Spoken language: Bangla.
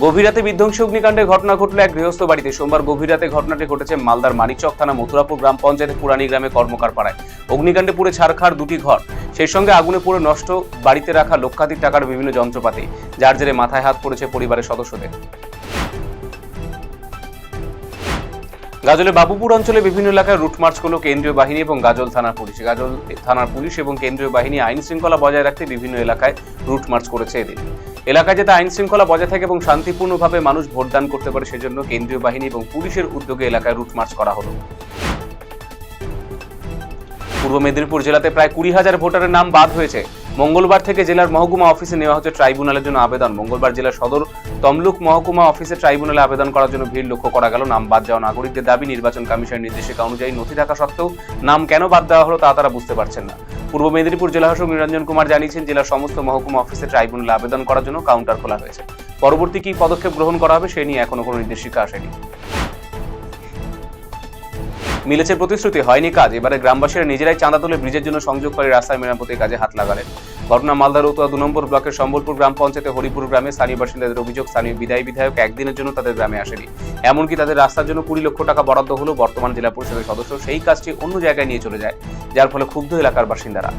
গভীর রাতে বিধ্বংসী অগ্নিকাণ্ডের ঘটনা ঘটল এক গৃহস্থ বাড়িতে। সোমবার গভীর রাতে ঘটনাটি ঘটেছে মালদার মানিকচক থানা মথুরাপুর গ্রাম পঞ্চায়েতের পুরানি গ্রামে কর্মকার পাড়ায়। অগ্নিকাণ্ডে পুড়ে ছারখার দুটি ঘর, সেই সঙ্গে আগুনে পুড়ে নষ্ট বাড়িতে রাখা লক্ষাধিক টাকার বিভিন্ন যন্ত্রপাতি, যার জেরে মাথায় হাত পড়েছে পরিবারের সদস্যদের। গাজলের বাবুপুর অঞ্চলে বিভিন্ন এলাকায় রুট মার্চ করল কেন্দ্রীয় বাহিনী এবং গাজল থানার পুলিশ। গাজল থানার পুলিশ এবং কেন্দ্রীয় বাহিনী আইন শৃঙ্খলা বজায় রাখতে বিভিন্ন এলাকায় রুট মার্চ করেছে। এদিন এলাকায় যাতে আইন শৃঙ্খলা বজায় থাকে এবং শান্তিপূর্ণভাবে মানুষ ভোটদান করতে পারে, সেজন্য কেন্দ্রীয় বাহিনী এবং পুলিশের উদ্যোগে এলাকায় রুট মার্চ করা হলো। পূর্ব মেদিনীপুর জেলাতে প্রায় 20,000 ভোটারের নাম বাদ হয়েছে। মঙ্গলবার থেকে জেলার মহকুমা অফিসে নেওয়া হচ্ছে ট্রাইব্যুনালের জন্য আবেদন। মঙ্গলবার জেলার সদর তমলুক মহকুমা অফিসে ট্রাইব্যুনালে আবেদন করার জন্য ভিড় লক্ষ্য করা গেল। নাম বাদ যাওয়া নাগরিকদের দাবি, নির্বাচন কমিশনের নির্দেশিকা অনুযায়ী নথি থাকা সত্ত্বেও নাম কেন বাদ দেওয়া হলো তা তারা বুঝতে পারছেন না। পূর্ব মেদিনীপুর জেলা শাসক নিরঞ্জন কুমার জানিয়েছেন, জেলার সমস্ত মহকুমা অফিসে ট্রাইব্যুনালে আবেদন করার জন্য কাউন্টার খোলা হয়েছে। পরবর্তী কি পদক্ষেপ গ্রহণ করা হবে সে নিয়ে এখনো কোনো নির্দেশিকা আসেনি। মিলেছে প্রতিশ্রুতি, হয়নি কাজ। এবারে গ্রামবাসীরা নিজেরাই চাঁদা তুলে ব্রিজের জন্য সংযোগকারী রাস্তায় মেরামতির কাজে হাত লাগালেন। ঘটনা মালদা রতুয়া 2 নম্বর ব্লকের সম্বলপুর গ্রাম পঞ্চায়েতে হরিপুর গ্রামে। স্থানীয় বাসিন্দাদের অভিযোগ, স্থানীয় বিধায়ক একদিনের জন্য তাদের গ্রামে আসেনি। এমনকি তাদের রাস্তার জন্য 20 লক্ষ টাকা বরাদ্দ হলো। বর্তমান জেলা পরিষদের সদস্য সেই কাজটি অন্য জায়গায় নিয়ে চলে যায়, যার ফলে ক্ষুব্ধ এলাকার বাসিন্দারা।